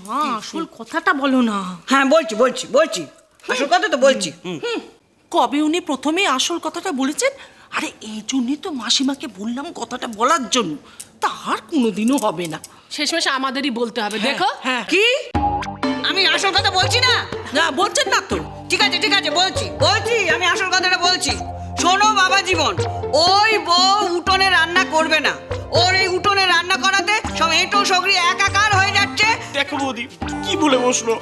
মা আসল কথাটা বলো না। হ্যাঁ বলছি বলছি বলছি আসল কথা তো বলছি। কবে উনি প্রথমে আসল কথাটা বলেছেন? আরে এই জন্যই তো মাসিমাকে বললাম কথাটা বলার জন্য, তার কোনোদিনও হবে না। শেষমেশ আমাদেরই বলতে হবে। দেখো হ্যাঁ কি আমি আসল কথা বলছি না? না বলছেন না তো। ঠিক আছে বলছি বলছি আমি আসল কথাটা বলছি। শোনো বাবা জীবন, ওই বউ উঠোনে রান্না করবে না। ওর এই উঠোনে রান্না করাতে সব এঁটো সগড়ি একাকার হয়ে যাচ্ছে। দেখো বৌদি কি বলে বসলো।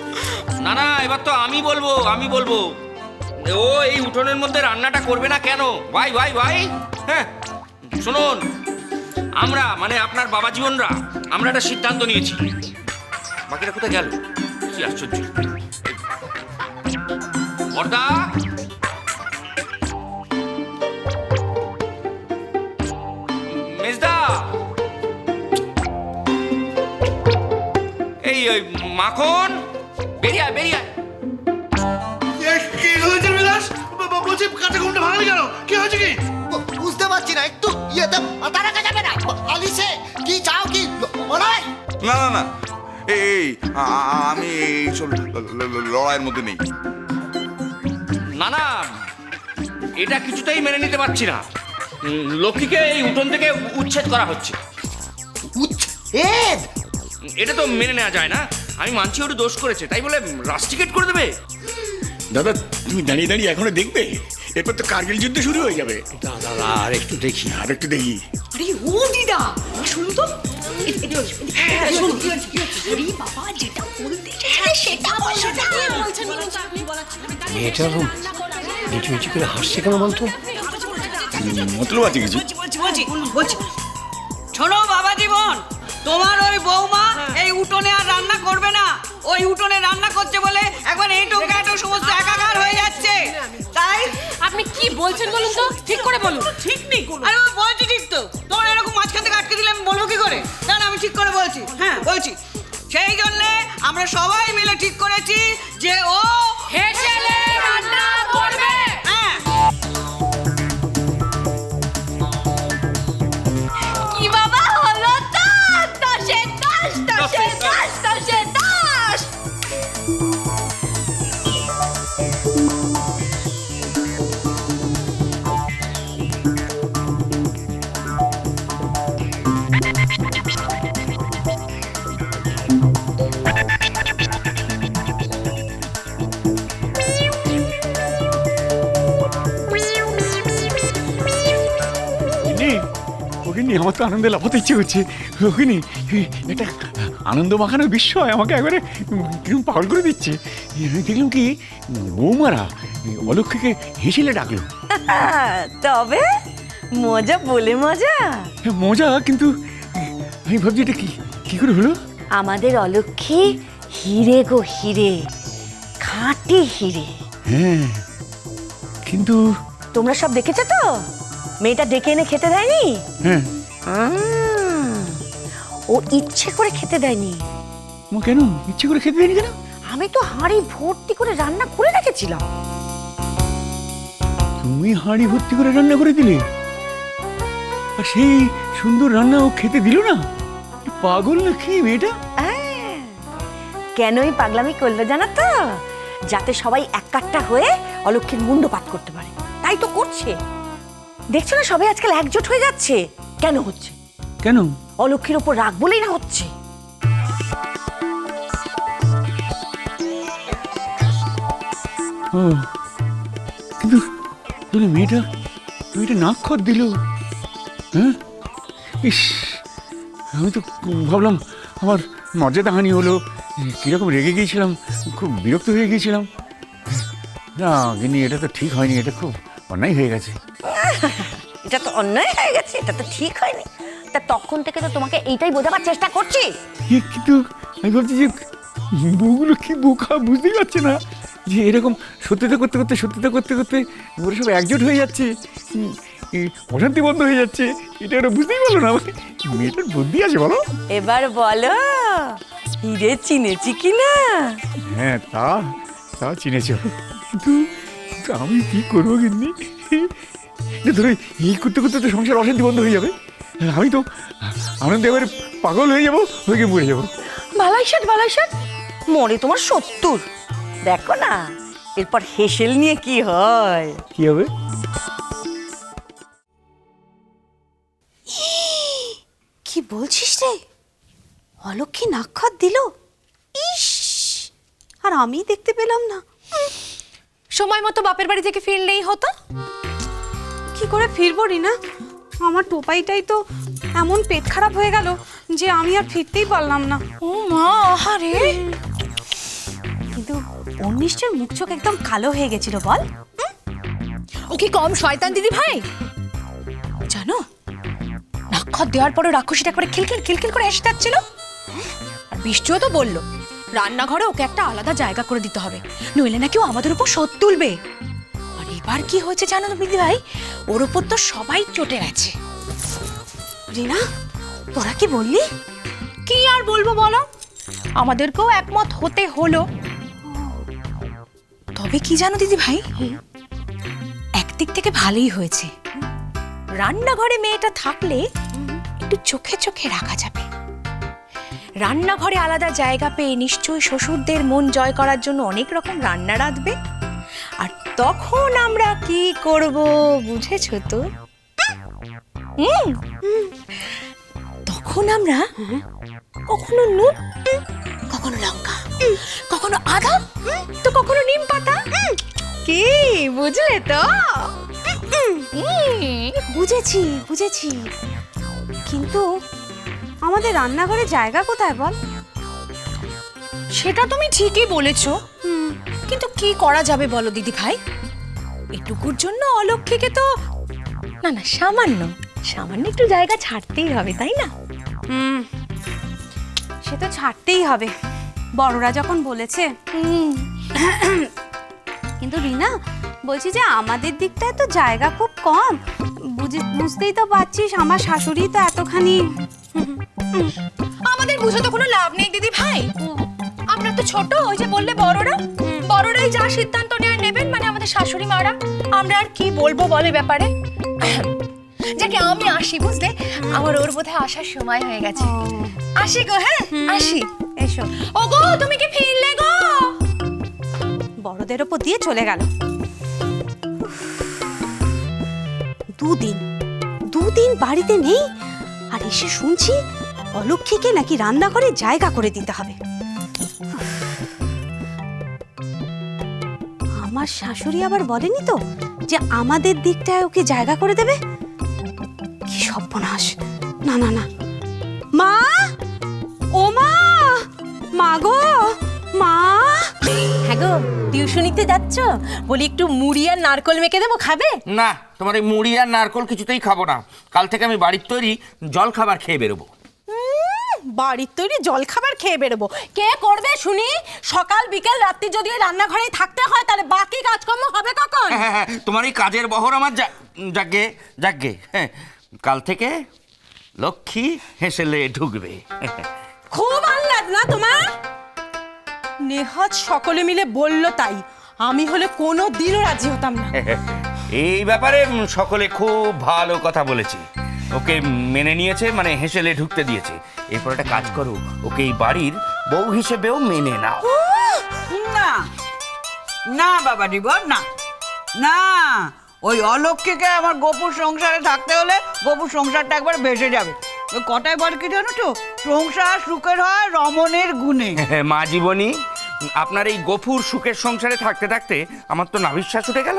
না না, এবার তো আমি বলবো ও এই উঠোনের মধ্যে রান্নাটা করবে না কেন? ভাই হ্যাঁ শুনুন, আমরা মানে আপনার বাবা জীবনরা আমরা একটা সিদ্ধান্ত নিয়েছি। বাকিটা কোথায় গেল? কি আশ্চর্য। বর্দা, মেজদা, এই ওই মাখন, বেরিয়ে আয়। কি হয়েছে বিলাস? বলছি কাঁচা ঘুমটা ভাঙলি কেন? কি হয়েছে কি? বুঝতে পারছি না, একটু ইয়েতে মাথা রাখা যাবে না। আলিসে কি চাও কি মনাই? না এই আমি এইসব লড়াইয়ের মধ্যে নেই। না এটা কিছুতেই মেনে নিতে পারছি না। লক্ষ্মীকে এই উঠোন থেকে উচ্ছেদ করা হচ্ছে। উচ্ছেদ? এটা তো মেনে নেওয়া যায় না। আমি মানছি ওটা দোষ করেছে, তাই বলে রাস্টিকেট করে দেবে? দাদা তুমি দাঁড়িয়ে দাঁড়িয়ে এখনো দেখবে? এরপর তো কার্গিল যুদ্ধ শুরু হয়ে যাবে। দাদা আর একটু দেখি। আর একটু দেখি। আরে ও দিদা শুনুন তো। মেয়েটা নিচু নিচু করে হাসছে কেন বলতো? মতলব আছে কিছু? বলছি শোনো বাবা জীবন, তোমার ওই বৌমা এই উঠোনে আর রান্না করবে না। ওই উঠোনে রান্না করছে বলে একবার এঁটো ক্যাটো সমস্ত একাকার হয়ে যাচ্ছে। তাই আপনি কি বলছেন বলুন তো, ঠিক করে বলুন। ঠিক নেই কোনো। আরে বলছি ঠিক তো, তোমার এরকম মাঝখান থেকে আটকে দিলে আমি বলবো কি করে? না আমি ঠিক করে বলছি। হ্যাঁ বলছি, সেই জন্যে আমরা সবাই মিলে ঠিক করেছি যে ও হেসেলে রান্না করবে। হ্যাঁ কি বাবা হলো তো? দশে দশ। ওখানে আমার তো আনন্দে লাফাতে ইচ্ছে করছে। ওখানে একটা আনন্দ মাখানো বিস্ময় আমাকে একবারে কিরকম পাগল করে দিচ্ছে। আমি দেখলাম কি বৌমারা অলক্ষ্মীকে হেসেলে ডাকলো। তবে মজা বলে মজা। মজা, কিন্তু আমি ভাবছি এটা কি করে হলো? আমাদের অলক্ষ্মী হিরে গো হিরে, খাঁটি হিরে। হ্যাঁ কিন্তু তোমরা সব দেখেছো তো মেয়েটা ডেকে এনে খেতে দেয়নি? হ্যাঁ ও ইচ্ছে করে খেতে দেয়নি। ও কেন ইচ্ছে করে খেতে দেয়নি কেন? আমি তো হাঁড়ি ভর্তি করে রান্না করে রেখেছিলাম। তুমি হাঁড়ি ভর্তি করে রান্না করে দিলে, আর সেই সুন্দর রান্না ও খেতে দিল না? পাগল না কি মেয়েটা? কেনই পাগলামি করলো জানো তো? যাতে সবাই এক কাট্টা হয়ে অলক্ষ্মীর মুন্ডপাত করতে পারে, তাই তো করছে। দেখছো না সবাই আজকাল একজোট হয়ে যাচ্ছে। কেন হচ্ছে? কেন? অলক্ষ্মীর ওপর রাগ বলেই না হচ্ছে। ও কিন্তু মেয়েটা নাক খত দিল। হ্যাঁ ইস, আমি তো ভাবলাম আমার মর্যাদাহানি হলো, কিরকম রেগে গিয়েছিলাম, খুব বিরক্ত হয়ে গিয়েছিলাম। না গিনি, এটা তো ঠিক হয়নি, এটা খুব অন্যায় হয়ে গেছে। এটা তো অন্যায় হয়ে গেছে, এটা তো ঠিক হয়নি। তা তখন থেকে তো তোমাকে এইটাই বোঝাবার চেষ্টা করছি। কিন্তু আমি ভাবছি যে বউগুলো কি বোকা, বুঝতেই পারছে না যে এরকম সত্যতা করতে করতে ওরা সব একজোট হয়ে যাচ্ছে, অশান্তি বন্ধ হয়ে যাচ্ছে। এটা ওরা বুঝতেই পারলো না। মেয়েটার বুদ্ধি আছে বলো। এবার বলো হিরে চিনেছি কিনা? হ্যাঁ তা চিনেছ, কিন্তু আমি কি করবো গিন্নি? ধরো এই করতে তো সংসার অশান্তি বন্ধ হয়ে যাবে। আমি তো আনন্দে এবারে পাগল হয়ে যাবো, হয়ে মরে যাবো। বালাইশাট মরে তোমার 70। দেখো না এরপর হেসেল নিয়ে কি হয়। কি হবে? কি বলছিস রে? অলক্ষী নাক্ষর দিল? ইস, আর আমি দেখতে পেলাম না। সময় মতো বাপের বাড়ি থেকে ফিরলেই হতো। কি করে ফিরবো রিনা? আমার টোপাইটাই তো এমন পেট খারাপ হয়ে গেল যে আমি আর ফিরতেই পারলাম না। ও মা, আহারে। কিন্তু ওর নিশ্চয় মুখ চোখ একদম কালো হয়ে গেছিল বল। ও কি কম শয়তান দিদি ভাই? জানো, নাক্ষর দেওয়ার পরে রাক্ষসীটা একবারে খিলখিল খিলখিল করে হেসে যাচ্ছিল। আর বৃষ্টিও তো বলল রান্নাঘরে ওকে একটা আলাদা জায়গা করে দিতে হবে, নইলে নাকি ও আমাদের উপর শোধ তুলবে। আর এবার কি হয়েছে জানো তো দিদি ভাই, ওর উপর তো সবাই চটে গেছে। রিনা, তোরা কি বললি? কি আর বলবো বলো, আমাদেরকেও একমত হতে হলো। তবে কি জানো দিদি ভাই, একদিক থেকে ভালোই হয়েছে। রান্নাঘরে মেয়েটা থাকলে একটু চোখে চোখে রাখা যাবে। রান্নাঘরে আলাদা জায়গা পেয়ে নিশ্চয়ই শ্বশুরদের মন জয় করার জন্য অনেক রকম রান্না রাঁধবে। আর তখন আমরা কি করব বুঝেছো তো? তখন আমরা কখনো নুন, কখনো লঙ্কা, কখনো আদা, তো কখনো নিম পাতা। কি বুঝলে তো? বুঝেছি বুঝেছি, কিন্তু আমাদের রান্নাঘরে জায়গা কোথায় বল? সেটা তুমি ঠিকই বলেছ, কিন্তু কি করা যাবে বলো দিদি ভাই? এটুকুর জন্য অলক্ষীকে তো না না সামান্য সামান্য একটু জায়গা ছাড়তেই হবে, তাই না? সে তো ছাড়তেই হবে, বড়রা যখন বলেছে। কিন্তু রিনা, বলছি যে আমাদের দিকটায় তো জায়গা খুব কম, বুঝতেই তো পারছিস, আমার শাশুড়ি তো এতখানি। আমাদের বুঝে তো কোনো লাভ নেই দিদি ভাই, আমরা তো ছোট, ওই যে বললে বড়রাই যা সিদ্ধান্ত নেবেন, মানে আমাদের শাশুড়ি মারা। আমরা আর কি বলবো বলে ব্যাপারে। যাকে আমি আসি, বুঝলে, আমার ওর বোধহয় আসার সময় হয়ে গেছে। আসি গো, হ্যাঁ আসি। এসো। ও গো, তুমি কি ফিরলে গো? বড়দের ওপর দিয়ে চলে গেল। দুদিন বাড়িতে নেই, আর এসে শুনছি অলক্ষীকে নাকি রান্নাঘরে জায়গা করে দিতে হবে। আমার শাশুড়ি আবার বলেনি তো যে আমাদের দিকটায় ওকে জায়গা করে দেবে? কি সর্বনাশ! না না না, মা, ও মা, মা গো, মা। হ্যাঁ গো, টিউশনিতে যাচ্ছ? বলি একটু মুড়ি আর নারকল মেখে দেবো, খাবে? না, তোমার এই মুড়ি আর নারকল কিছুতেই খাবো না। কাল থেকে আমি বাড়ির তৈরি জল খাবার খেয়ে বেরোবো। বাড়ির তৈরি জল খাবার খেয়ে বেরোবো? কে করবে শুনি? সকাল বিকেল রাত্রি যদি রান্নাঘরেই থাকতে হয়, তাহলে বাকি কাজকর্ম হবে কখন? হ্যাঁ, তোমার এই কাজের বহর আমার যাগে। হ্যাঁ, কাল থেকে লক্ষ্মী হেসেলে ঢুকবে। খুব আহ্লাদ না তোমার? নেহাত সকলে মিলে বললো তাই, আমি হলে কোনো দিনও রাজি হতাম না। এই ব্যাপারে সকলে খুব ভালো কথা বলেছে। ওকে মেনে নিয়েছে, মানে হেসেলে ঢুকতে দিয়েছে। এরপর একটা কাজ করো, ওকে এই বাড়ির বউ হিসেবেও মেনে নাও। না না বাবা জীবন, না না, ওই অলক্ষীকে আমার গোপুর সংসারে থাকতে হলে গোপুর সংসারটা একবার ভেসে যাবে। ওই কটায় বল কি জানো তো, সংসার সুখের হয় রমণের গুণে। মা জীবনী, আপনার এই গফুর সুখের সংসারে থাকতে থাকতে আমার তো নাভিশ্বাস উঠে গেল।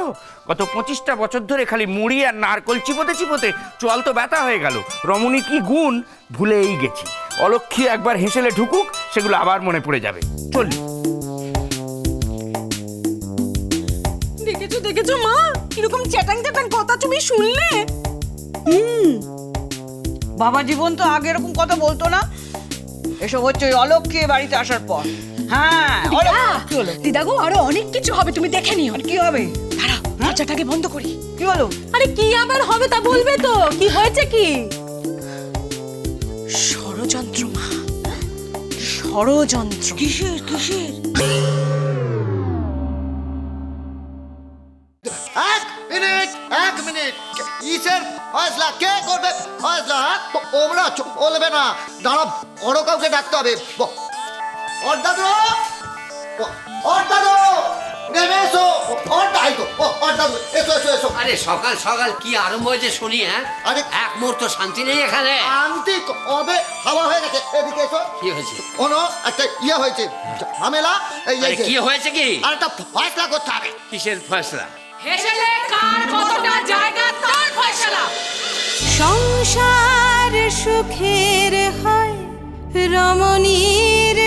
গত 25টা বছর ধরে খালি মুড়ি আর নারকল চিপোতে চিপোতে চল তো ব্যথা হয়ে গেল। রমণী কি গুণ ভুলেই গেছি। অলক্ষী একবার হেসেলে ঢুকুক, সেগুলো আবার মনে পড়ে যাবে। চল। দেখেছো মা, কিরকম চ্যাটাং কথা তুমি শুনলে? বাবা জীবন তো আগে এরকম কথা বলতো না, এসব হচ্ছে ওই অলক্ষী বাড়িতে আসার পর। হ্যাঁ, অলক্ষী হলো। দিদা গো, আরো অনেক কিছু হবে, তুমি দেখে নিও। কি হবে? দাঁড়াও, দরজাটাকে বন্ধ করি। কি হলো? আরে কি আবার হবে তা বলবে তো? কি হয়েছে কি? ষড়যন্ত্র মা, ষড়যন্ত্র। কিসের? এক মিনিট, কিসের ফয়সলা? কে করবে ফয়সলা? তোমরা চলবে না, দাঁড়াও, বড় কাউকে ডাকতে হবে। ওর দাদু ওর দাদু নেমে এসো ওর দাই তো ওর দাদু এসো এসো এসো আরে সকাল সকাল কি আরম্ভ হয়েছে শুনি, হ্যাঁ? আরে এক মুহূর্ত শান্তি নেই এখানে। শান্তি কবে হাওয়া হয়ে গেছে, এদিকে এসো। কি হয়েছে? কোনো একটা ইয়ে হয়েছে, ঝামেলা। এই আরে যে কি হয়েছে কি? আর একটা ফয়সলা করতে হবে। কিসের ফয়সলা? হেসেলে কার কতটা জায়গা তার ফয়সালা। সংসার সুখের হয় রমণীর